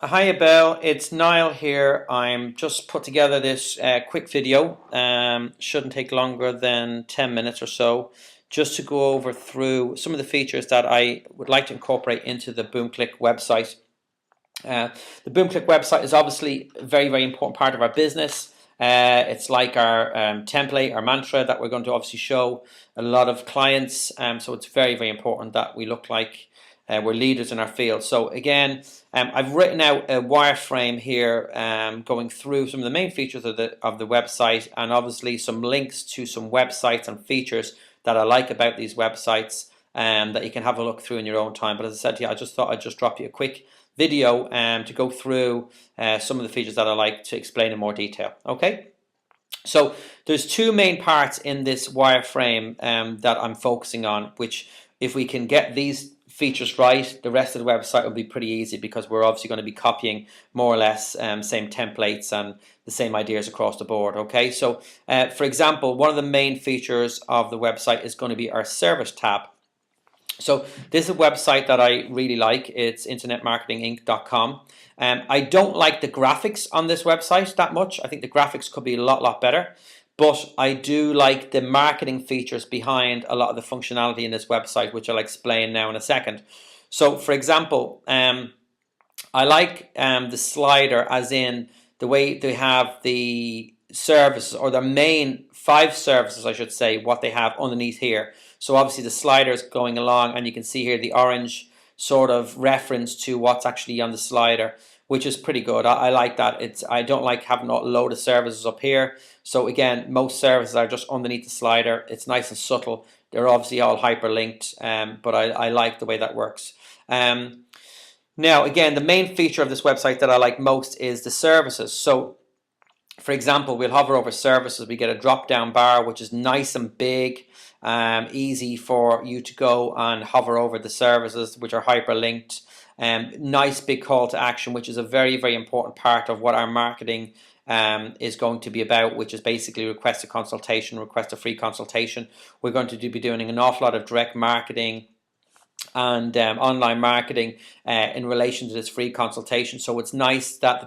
Hiya Belle, it's Niall here. I'm just put together this quick video. Shouldn't take longer than 10 minutes or so, just to go over through some of the features that I would like to incorporate into the Boomclick website. Uh, the Boomclick website is obviously a very, very important part of our business. It's like our template, our mantra that we're going to obviously show a lot of clients. So it's very, very important that we look like we're leaders in our field. So again, I've written out a wireframe here, going through some of the main features of the website, and obviously some links to some websites and features that I like about these websites, that you can have a look through in your own time. But as I said to you, I just thought I'd just drop you a quick video to go through some of the features that I like to explain in more detail. Okay, so there's two main parts in this wireframe that I'm focusing on, which if we can get these features right, the rest of the website will be pretty easy, because we're obviously going to be copying more or less same templates and the same ideas across the board. Okay, so for example, one of the main features of the website is going to be our service tab. So this is a website that I really like. It's internetmarketinginc.com. I don't like the graphics on this website that much. I think the graphics could be a lot better. But I do like the marketing features behind a lot of the functionality in this website, which I'll explain now in a second. So for example, I like the slider, as in the way they have the services, or the main 5 services I should say, what they have underneath here. So obviously the slider is going along, and you can see here the orange sort of reference to what's actually on the slider, which is pretty good. I like that. I don't like having a load of services up here. So again, most services are just underneath the slider. It's nice and subtle. They're obviously all hyperlinked, but I like the way that works. Now again, the main feature of this website that I like most is the services. So for example, we'll hover over services, we get a drop down bar which is nice and big, easy for you to go and hover over the services which are hyperlinked. Nice big call to action, which is a very, very important part of what our marketing is going to be about, which is basically request a consultation, request a free consultation. We're going to be doing an awful lot of direct marketing and online marketing in relation to this free consultation. So it's nice that the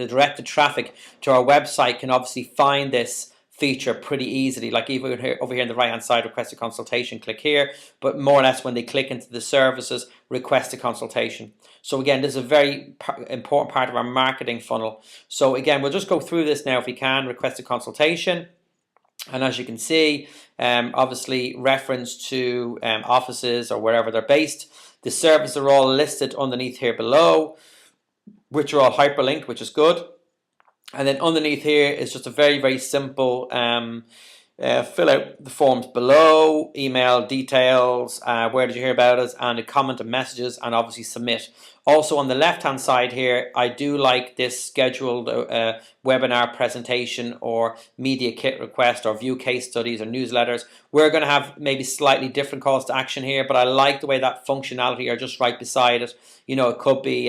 directed traffic to our website can obviously find this feature pretty easily. Like even here, over here on the right hand side, request a consultation, click here, but more or less when they click into the services, request a consultation. So again, this is a very important part of our marketing funnel. So again, we'll just go through this now if we can. Request a consultation. And as you can see, obviously reference to offices or wherever they're based. The services are all listed underneath here below, which are all hyperlinked, which is good. And then underneath here is just a very, very simple fill out the forms below, email details, where did you hear about us, and a comment and messages, and obviously submit. Also on the left hand side here, I do like this scheduled webinar presentation or media kit request or view case studies or newsletters. We're going to have maybe slightly different calls to action here, but I like the way that functionality are just right beside it. You know, it could be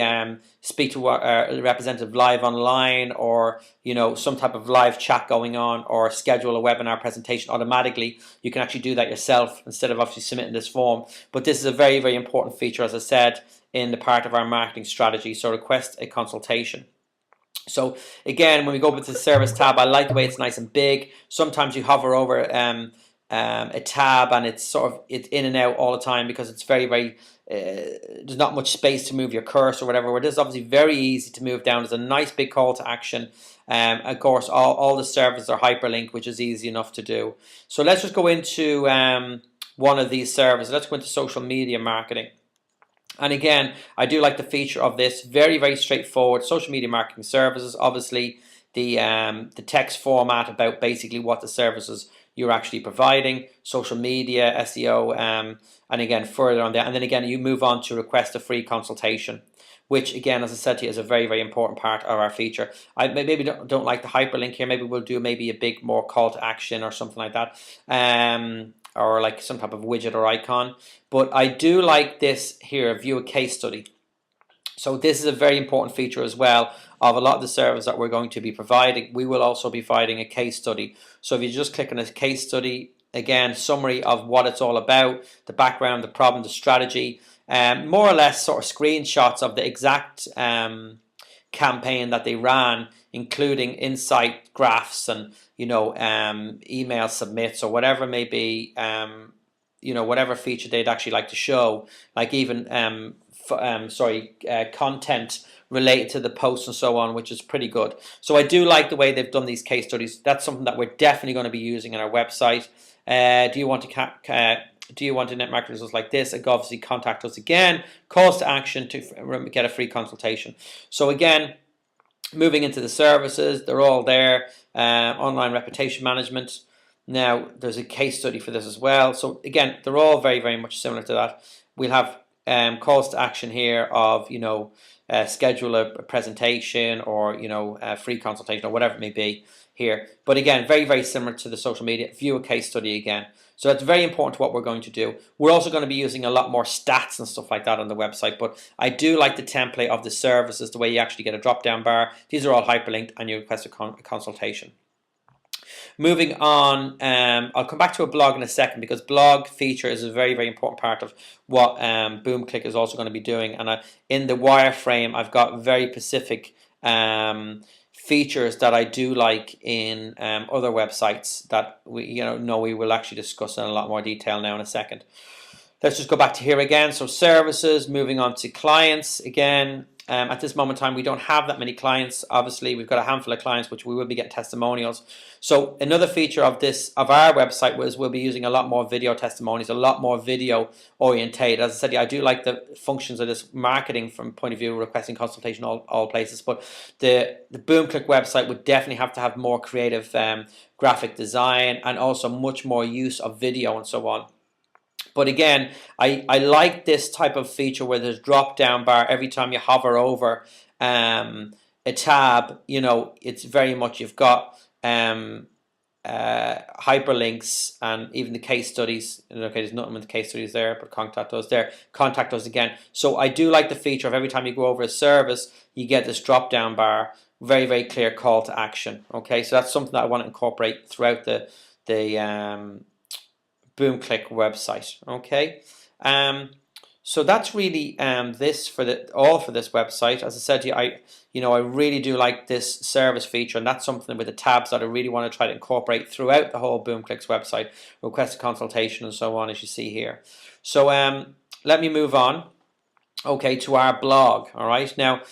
speak to a representative live online, or you know, some type of live chat going on, or schedule a webinar presentation automatically. You can actually do that yourself instead of obviously submitting this form. But this is a very, very important feature, as I said, in the part of our marketing strategy. So request a consultation. So again, when we go over to the service tab, I like the way it's nice and big. Sometimes you hover over a tab and it's in and out all the time, because it's very, very there's not much space to move your cursor or whatever. Where this is obviously very easy to move down. There's a nice big call to action. Of course, all the services are hyperlinked, which is easy enough to do. So let's just go into one of these services. Let's go into social media marketing. And again, I do like the feature of this. Very, very straightforward. Social media marketing services. Obviously, the text format about basically what the services you're actually providing. Social media, SEO, and again, further on that. And then again, you move on to request a free consultation, which again, as I said to you, is a very, very important part of our feature. I maybe don't like the hyperlink here. Maybe we'll do maybe a big more call to action or something like that. Or like some type of widget or icon. But I do like this here, view a case study. So this is a very important feature as well of a lot of the services that we're going to be providing. We will also be providing a case study. So if you just click on a case study, again, summary of what it's all about, the background, the problem, the strategy, more or less sort of screenshots of the exact campaign that they ran, including insight graphs and email submits or whatever it may be, whatever feature they'd actually like to show, like even content related to the post and so on, which is pretty good. So I do like the way they've done these case studies. That's something that we're definitely going to be using in our website. Do you want to net market results like this? Obviously, contact us again. Calls to action to get a free consultation. So again, moving into the services, they're all there. Online reputation management. Now, there's a case study for this as well. So again, they're all very, very much similar to that. We'll have calls to action here of, schedule a presentation or, a free consultation or whatever it may be here. But again, very, very similar to the social media. View a case study again. So that's very important to what we're going to do. We're also going to be using a lot more stats and stuff like that on the website, but I do like the template of the services, the way you actually get a drop-down bar. These are all hyperlinked and you request a consultation. Moving on, I'll come back to a blog in a second, because blog feature is a very, very important part of what Boomclick is also going to be doing. And in the wireframe, I've got very specific features that I do like in other websites that we will actually discuss in a lot more detail now in a second. Let's just go back to here again. So services, moving on to clients again. At this moment in time, we don't have that many clients. Obviously, we've got a handful of clients, which we will be getting testimonials. So another feature of our website was we'll be using a lot more video testimonials, a lot more video orientated. As I said, I do like the functions of this marketing from point of view, requesting consultation, all places. But the Boomclick website would definitely have to have more creative graphic design and also much more use of video and so on. But again, I like this type of feature where there's drop down bar every time you hover over a tab. It's very much, you've got hyperlinks and even the case studies. Okay, there's nothing with the case studies there, but contact us there. Contact us again. So I do like the feature of every time you go over a service, you get this drop down bar. Very, very clear call to action. Okay, so that's something that I want to incorporate throughout the Boomclick website. Okay, so that's really this for this website. As I said to you, I really do like this service feature, and that's something with the tabs that I really want to try to incorporate throughout the whole Boomclick's website. Request a consultation and so on, as you see here. So let me move on. Okay, to our blog. All right, now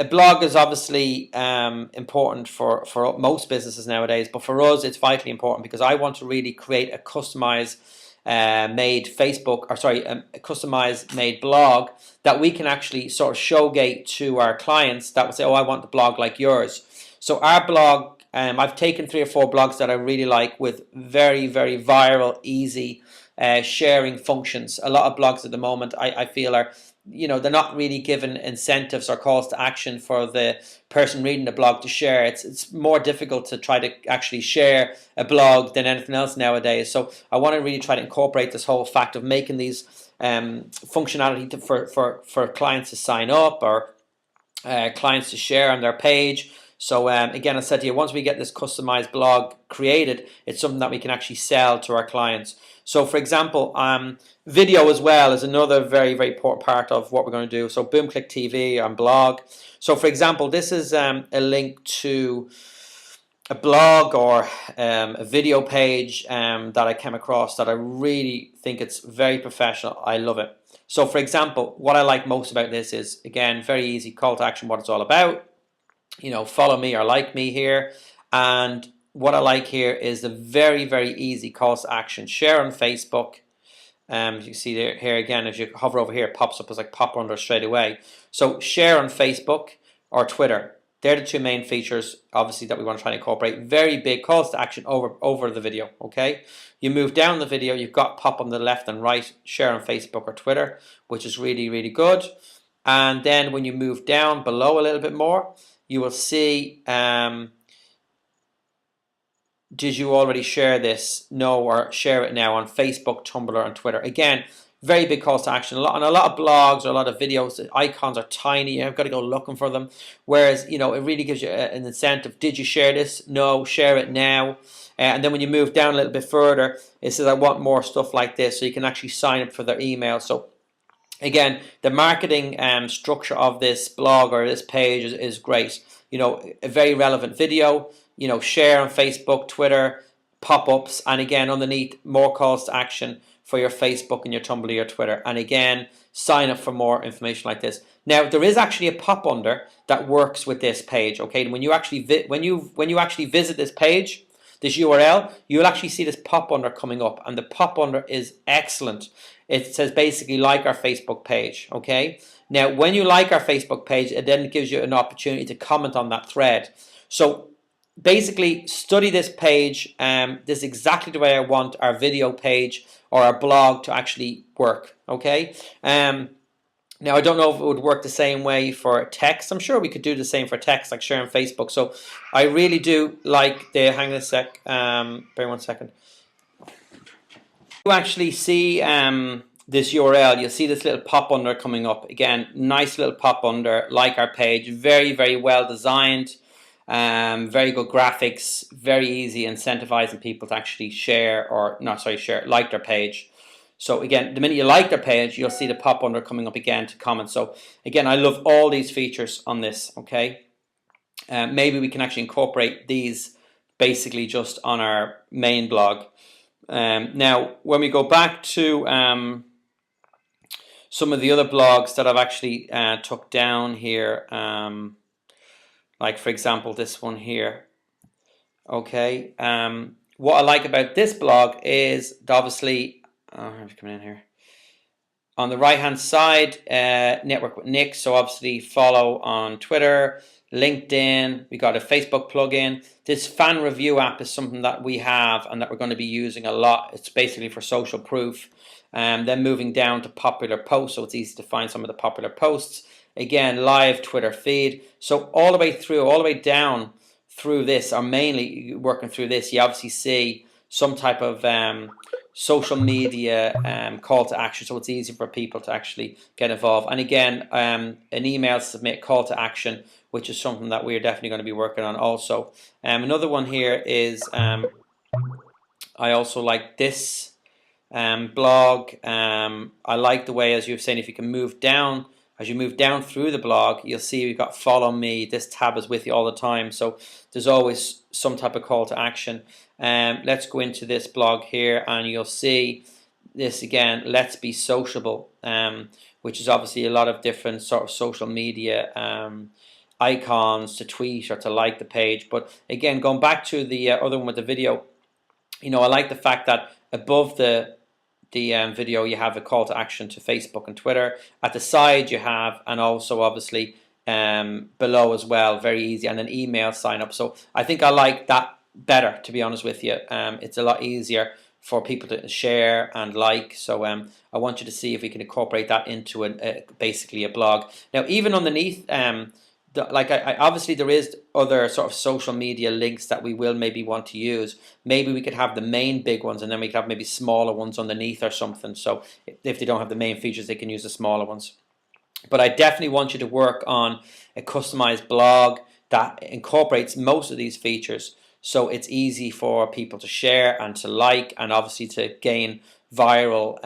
a blog is obviously important for most businesses nowadays, but for us it's vitally important, because I want to really create a customized made made blog that we can actually sort of showgate to our clients that would say, oh, I want the blog like yours. So our blog, I've taken 3 or 4 blogs that I really like with very, very viral, easy sharing functions. A lot of blogs at the moment I feel are, they're not really given incentives or calls to action for the person reading the blog to share. It's more difficult to try to actually share a blog than anything else nowadays. So I want to really try to incorporate this whole fact of making these functionality for clients to sign up or clients to share on their page. So again, I said to you, once we get this customized blog created, it's something that we can actually sell to our clients. So for example, video as well is another very, very important part of what we're going to do. So Boomclick TV and blog. So for example, this is a link to a blog or a video page that I came across that I really think it's very professional. I love it. So for example, what I like most about this is, again, very easy call to action, what it's all about. Follow me or like me here. And what I like here is the very, very easy calls to action. Share on Facebook. You see here again, if you hover over here, it pops up as like pop under straight away. So share on Facebook or Twitter. They're the 2 main features, obviously, that we want to try and incorporate. Very big calls to action over the video. Okay. You move down the video, you've got pop on the left and right. Share on Facebook or Twitter, which is really, really good. And then when you move down below a little bit more, you will see, did you already share this? No, or share it now on Facebook, Tumblr, and Twitter. Again, very big calls to action. On a lot of blogs or a lot of videos, the icons are tiny. You've got to go looking for them. Whereas, it really gives you an incentive. Did you share this? No, share it now. And then when you move down a little bit further, it says, I want more stuff like this. So you can actually sign up for their email. So Again, the marketing structure of this blog or this page is great. You know, a very relevant video, you know, share on Facebook, Twitter, pop-ups, and again, underneath, more calls to action for your Facebook and your Tumblr, your Twitter. And again, sign up for more information like this. Now, there is actually a pop under that works with this page. Okay, and when you actually visit this page, this URL, you'll actually see this pop under coming up, and the pop under is excellent. It says basically like our Facebook page. Okay, now when you like our Facebook page, it then gives you an opportunity to comment on that thread. So basically, study this page. This is exactly the way I want our video page or our blog to actually work. Okay. Now, I don't know if it would work the same way for text. I'm sure we could do the same for text, like share on Facebook. So I really do like the, hang on a sec, bear 1 second. You actually see this URL, you'll see this little pop under coming up. Again, nice little pop under, like our page, very, very well designed, very good graphics, very easy incentivizing people to actually share or, not sorry, share, like their page. So again, the minute you like their page, you'll see the pop under coming up again to comment. So again, I love all these features on this. Okay, maybe we can actually incorporate these basically just on our main blog. Now, when we go back to some of the other blogs that I've actually took down here, like for example this one here. Okay, what I like about this blog is obviously, I have to come in here. On the right hand side, network with Nick. So obviously follow on Twitter, LinkedIn. We got a Facebook plugin. This fan review app is something that we have and that we're going to be using a lot. It's basically for social proof. Then moving down to popular posts, so it's easy to find some of the popular posts. Again, live Twitter feed. So all the way through, all the way down through this, or mainly working through this, you obviously see some type of social media call to action, so it's easy for people to actually get involved. And again, an email submit call to action, which is something that we're definitely going to be working on also. Another one here is I also like this blog. I like the way, as you were saying, if you can move down, as you move down through the blog, you'll see we've got follow me. This tab is with you all the time, so there's always some type of call to action. Let's go into this blog here, and you'll see this again. Let's be sociable, which is obviously a lot of different sort of social media icons to tweet or to like the page. But again, going back to the other one with the video, you know, I like the fact that above the video you have a call to action to Facebook and Twitter. At the side you have, and also obviously below as well, very easy, and an email sign up. So I think I like that better, to be honest with you. It's a lot easier for people to share and like. So I want you to see if we can incorporate that into basically a blog. Now, even underneath, like I obviously there is other sort of social media links that we will maybe want to use. Maybe we could have the main big ones, and then we could have maybe smaller ones underneath or something. So if they don't have the main features, they can use the smaller ones. But I definitely want you to work on a customized blog that incorporates most of these features, so it's easy for people to share and to like, and obviously to gain viral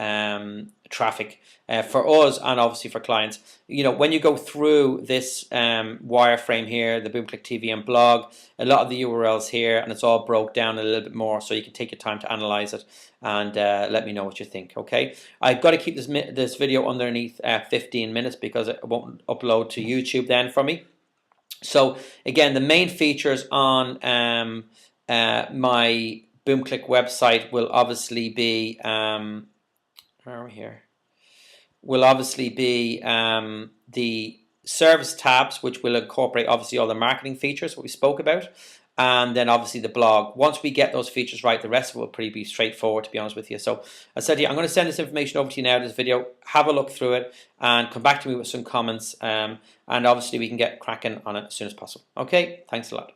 traffic for us and obviously for clients. You know, when you go through this wireframe here, the Boomclick TV and blog, a lot of the URLs here, and it's all broke down a little bit more, so you can take your time to analyze it and let me know what you think. Okay, I've got to keep this video underneath 15 minutes because it won't upload to YouTube then for me. So again, the main features on my Boomclick website will obviously be where are we here? Will obviously be the service tabs, which will incorporate obviously all the marketing features what we spoke about, and then obviously the blog. Once we get those features right, the rest of it will pretty be straightforward, to be honest with you. So I said, yeah, I'm going to send this information over to you now, this video. Have a look through it and come back to me with some comments, and obviously we can get cracking on it as soon as possible. Okay, thanks a lot.